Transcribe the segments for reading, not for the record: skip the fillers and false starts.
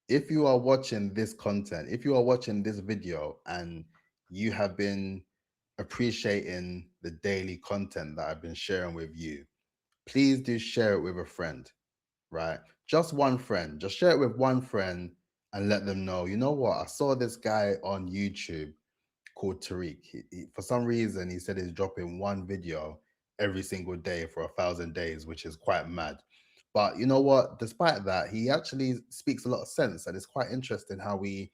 if you are watching this content, if you are watching this video and you have been appreciating the daily content that I've been sharing with you, please do share it with a friend, right? Just one friend. Just share it with one friend and let them know, you know what? I saw this guy on YouTube called Tariq. For some reason, he said he's dropping one video every single day for 1,000 days, which is quite mad. But you know what? Despite that, he actually speaks a lot of sense, and it's quite interesting how he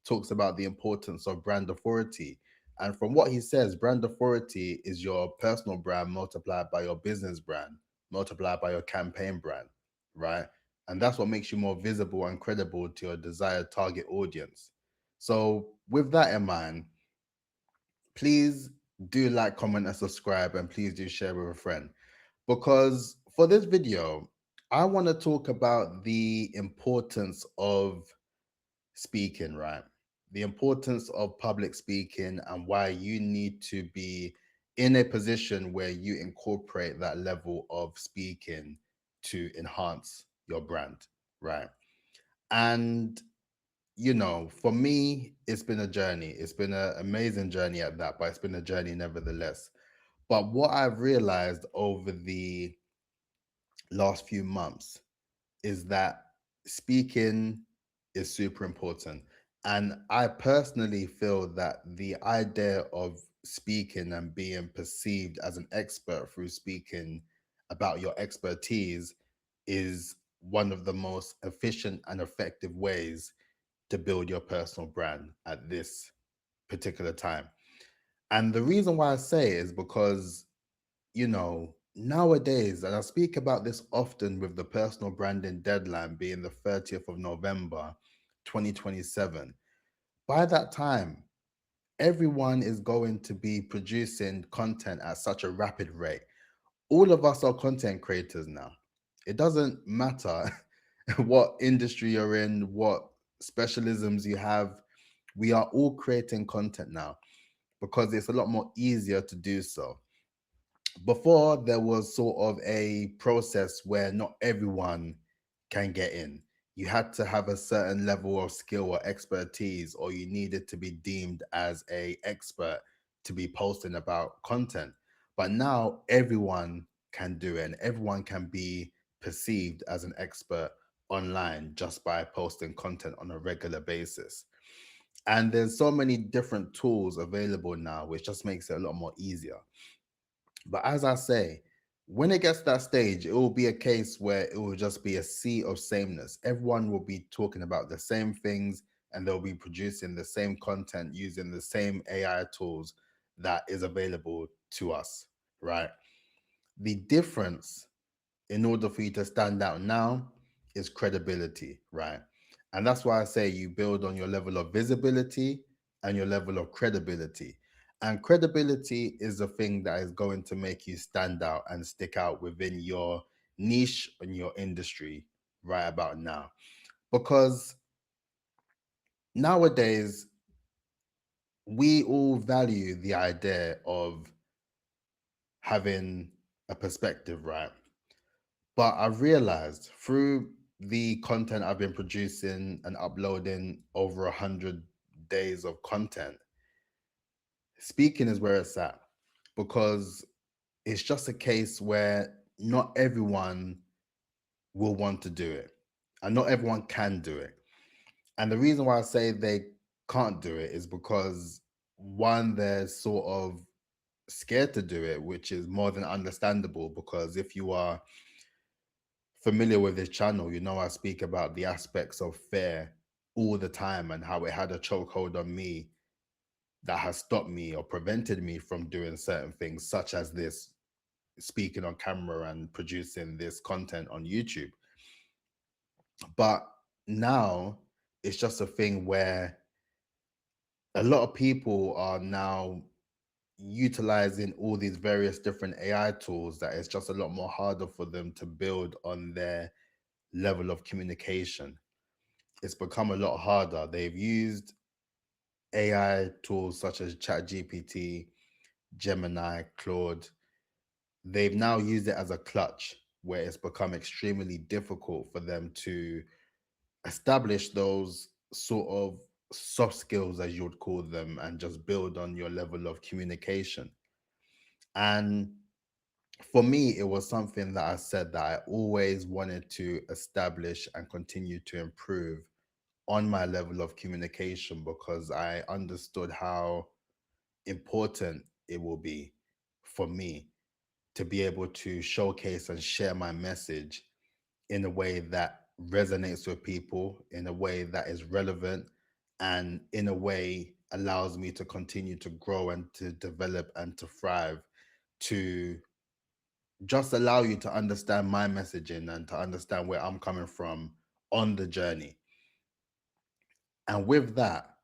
talks about the importance of brand authority. And from what he says, brand authority is your personal brand multiplied by your business brand, multiplied by your campaign brand, right? And that's what makes you more visible and credible to your desired target audience. So, with that in mind, please do like, comment, and subscribe, and please do share with a friend. Because for this video, I want to talk about the importance of speaking, right? The importance of public speaking and why you need to be in a position where you incorporate that level of speaking to enhance your brand, right? And for me, it's been a journey. It's been an amazing journey at that, but it's been a journey nevertheless. But what I've realized over the last few months is that speaking is super important. And I personally feel that the idea of speaking and being perceived as an expert through speaking about your expertise is one of the most efficient and effective ways to build your personal brand at this particular time. And the reason why I say it is because, nowadays, and I speak about this often with the personal branding deadline being the 30th of November, 2027. By that time, everyone is going to be producing content at such a rapid rate. All of us are content creators now. It doesn't matter what industry you're in, what specialisms you have. We are all creating content now because it's a lot more easier to do so. Before, there was sort of a process where not everyone can get in. You had to have a certain level of skill or expertise, or you needed to be deemed as a expert to be posting about content. But now everyone can do it, and everyone can be perceived as an expert online just by posting content on a regular basis. And there's so many different tools available now, which just makes it a lot more easier. But as I say, when it gets to that stage, it will be a case where it will just be a sea of sameness. Everyone will be talking about the same things and they'll be producing the same content using the same AI tools that is available to us, right? The difference in order for you to stand out now is credibility, right? And that's why I say you build on your level of visibility and your level of credibility. And credibility is the thing that is going to make you stand out and stick out within your niche and your industry right about now. Because nowadays, we all value the idea of having a perspective, right? But I've realized through the content I've been producing and uploading over 100 days of content, speaking is where it's at because it's just a case where not everyone will want to do it and not everyone can do it. And the reason why I say they can't do it is because one, they're sort of scared to do it, which is more than understandable because if you are familiar with this channel, I speak about the aspects of fear all the time and how it had a chokehold on me that has stopped me or prevented me from doing certain things, such as this speaking on camera and producing this content on YouTube. But now it's just a thing where a lot of people are now utilizing all these various different AI tools that it's just a lot more harder for them to build on their level of communication. It's become a lot harder. They've used AI tools such as ChatGPT, Gemini, Claude. They've now used it as a clutch where it's become extremely difficult for them to establish those sort of soft skills, as you would call them, and just build on your level of communication. And for me, it was something that I said that I always wanted to establish and continue to improve on my level of communication, because I understood how important it will be for me to be able to showcase and share my message in a way that resonates with people, in a way that is relevant, and in a way allows me to continue to grow and to develop and to thrive, to just allow you to understand my messaging and to understand where I'm coming from on the journey. And with that,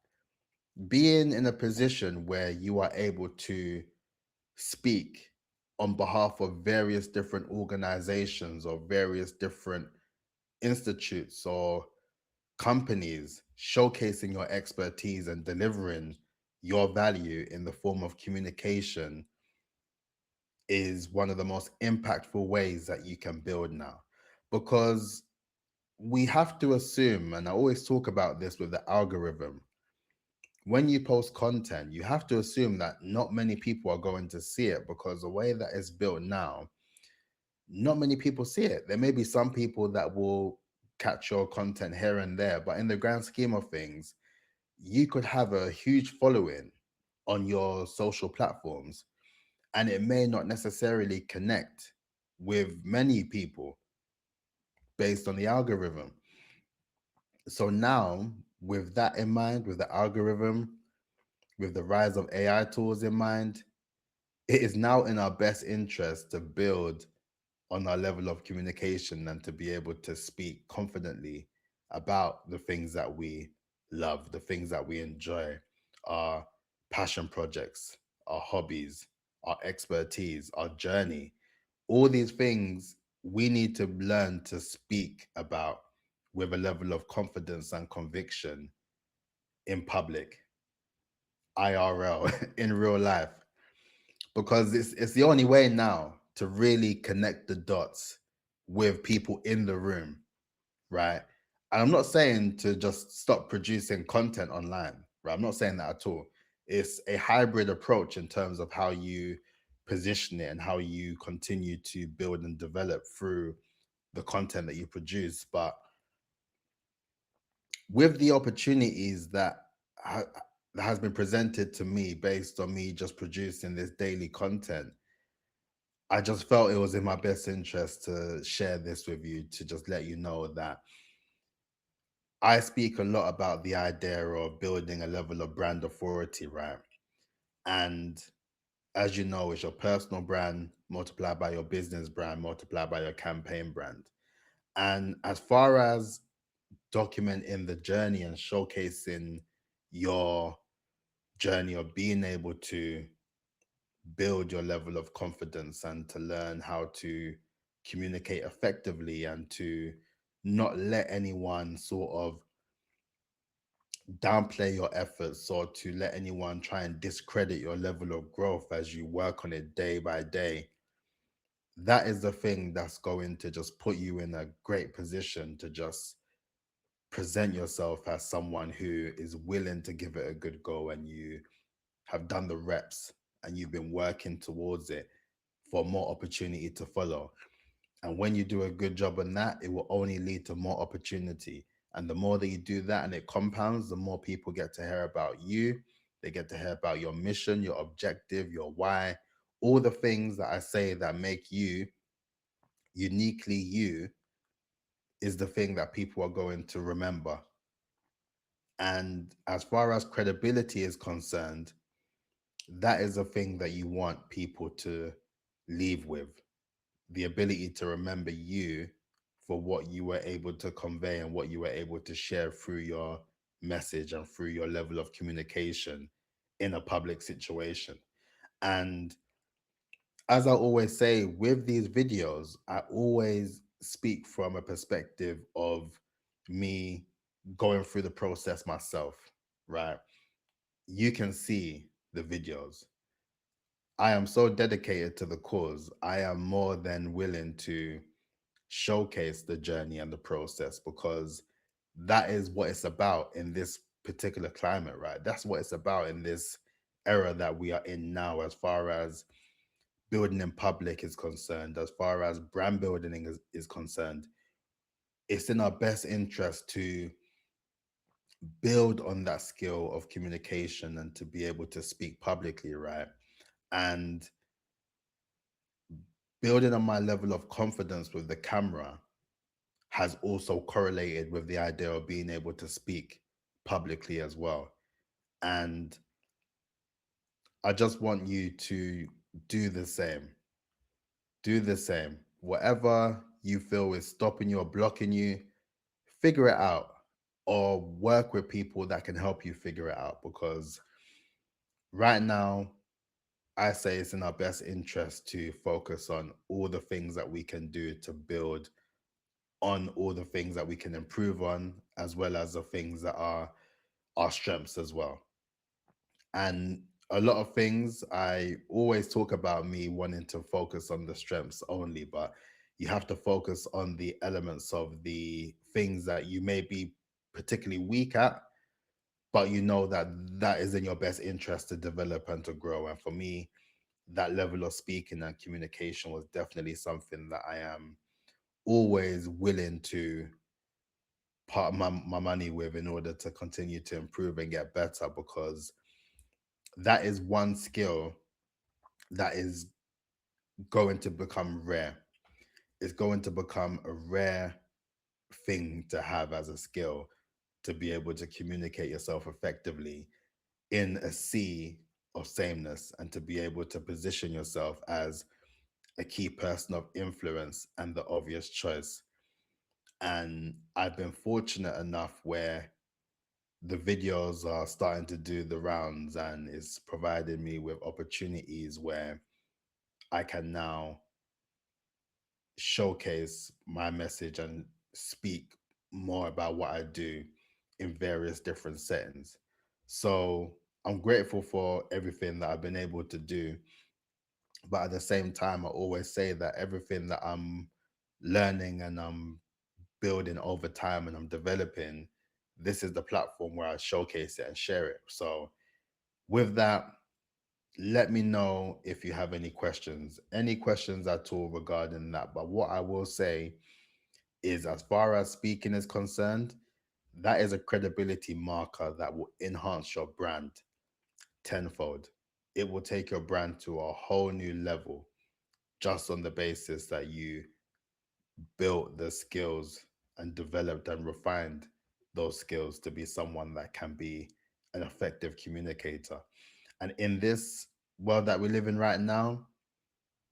being in a position where you are able to speak on behalf of various different organizations or various different institutes or companies, showcasing your expertise and delivering your value in the form of communication, is one of the most impactful ways that you can build now. Because we have to assume, and I always talk about this with the algorithm, when you post content, you have to assume that not many people are going to see it, because the way that it's built now, not many people see it. There may be some people that will catch your content here and there, but in the grand scheme of things, you could have a huge following on your social platforms, and it may not necessarily connect with many people based on the algorithm. So now, with that in mind, with the algorithm, with the rise of AI tools in mind, it is now in our best interest to build on our level of communication and to be able to speak confidently about the things that we love, the things that we enjoy, our passion projects, our hobbies, our expertise, our journey. All these things we need to learn to speak about with a level of confidence and conviction in public, IRL, in real life, because it's the only way now to really connect the dots with people in the room, right? And I'm not saying to just stop producing content online, right? I'm not saying that at all. It's a hybrid approach in terms of how you position it and how you continue to build and develop through the content that you produce. But with the opportunities that has been presented to me based on me just producing this daily content, I just felt it was in my best interest to share this with you, to just let you know that I speak a lot about the idea of building a level of brand authority, right? And as you know, it's your personal brand multiplied by your business brand multiplied by your campaign brand. And as far as documenting the journey and showcasing your journey of being able to build your level of confidence and to learn how to communicate effectively and to not let anyone sort of downplay your efforts or to let anyone try and discredit your level of growth as you work on it day by day. That is the thing that's going to just put you in a great position to just present yourself as someone who is willing to give it a good go, and you have done the reps and you've been working towards it for more opportunity to follow. And when you do a good job on that, it will only lead to more opportunity. And the more that you do that and it compounds, the more people get to hear about you. They get to hear about your mission, your objective, your why, all the things that I say that make you uniquely you is the thing that people are going to remember. And as far as credibility is concerned, that is a thing that you want people to leave with, the ability to remember you for what you were able to convey and what you were able to share through your message and through your level of communication in a public situation. And as I always say with these videos, I always speak from a perspective of me going through the process myself, right? You can see the videos. I am so dedicated to the cause. I am more than willing to showcase the journey and the process, because that is what it's about in this particular climate, right? That's what it's about in this era that we are in now, as far as building in public is concerned, as far as brand building is concerned. It's in our best interest to build on that skill of communication and to be able to speak publicly, right? And building on my level of confidence with the camera has also correlated with the idea of being able to speak publicly as well. And I just want you to do the same. Do the same. Whatever you feel is stopping you or blocking you, figure it out, or work with people that can help you figure it out. Because right now, I say it's in our best interest to focus on all the things that we can do to build on all the things that we can improve on, as well as the things that are our strengths as well. And a lot of things, I always talk about me wanting to focus on the strengths only, but you have to focus on the elements of the things that you may be particularly weak at, but you know that that is in your best interest to develop and to grow. And for me, that level of speaking and communication was definitely something that I am always willing to part my money with in order to continue to improve and get better, because that is one skill that is going to become rare. It's going to become a rare thing to have as a skill, to be able to communicate yourself effectively in a sea of sameness, and to be able to position yourself as a key person of influence and the obvious choice. And I've been fortunate enough where the videos are starting to do the rounds, and it's provided me with opportunities where I can now showcase my message and speak more about what I do in various different settings. So I'm grateful for everything that I've been able to do. But at the same time, I always say that everything that I'm learning and I'm building over time and I'm developing, this is the platform where I showcase it and share it. So with that, let me know if you have any questions at all regarding that. But what I will say is, as far as speaking is concerned, that is a credibility marker that will enhance your brand tenfold. It will take your brand to a whole new level, just on the basis that you built the skills and developed and refined those skills to be someone that can be an effective communicator. And in this world that we live in right now,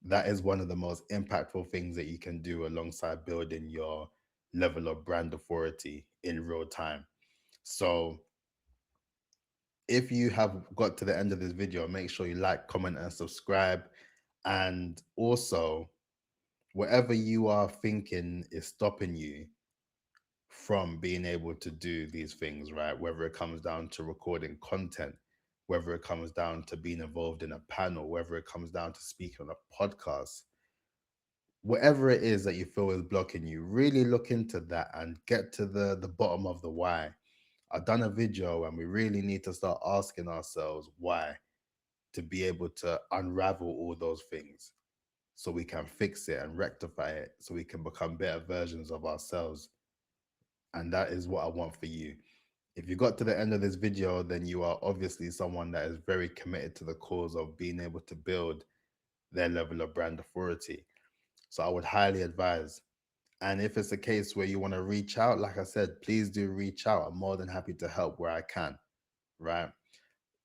that is one of the most impactful things that you can do alongside building your level of brand authority in real time. So if you have got to the end of this video, make sure you like, comment, and subscribe. And also, whatever you are thinking is stopping you from being able to do these things, right? Whether it comes down to recording content, whether it comes down to being involved in a panel, whether it comes down to speaking on a podcast, whatever it is that you feel is blocking you, really look into that and get to the bottom of the why. I've done a video and we really need to start asking ourselves why, to be able to unravel all those things so we can fix it and rectify it, so we can become better versions of ourselves. And that is what I want for you. If you got to the end of this video, then you are obviously someone that is very committed to the cause of being able to build their level of brand authority. So I would highly advise. And if it's a case where you want to reach out, like I said, please do reach out. I'm more than happy to help where I can, right?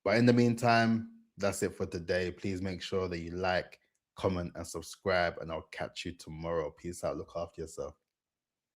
But in the meantime, that's it for today. Please make sure that you like, comment, and subscribe, and I'll catch you tomorrow. Peace out. Look after yourself.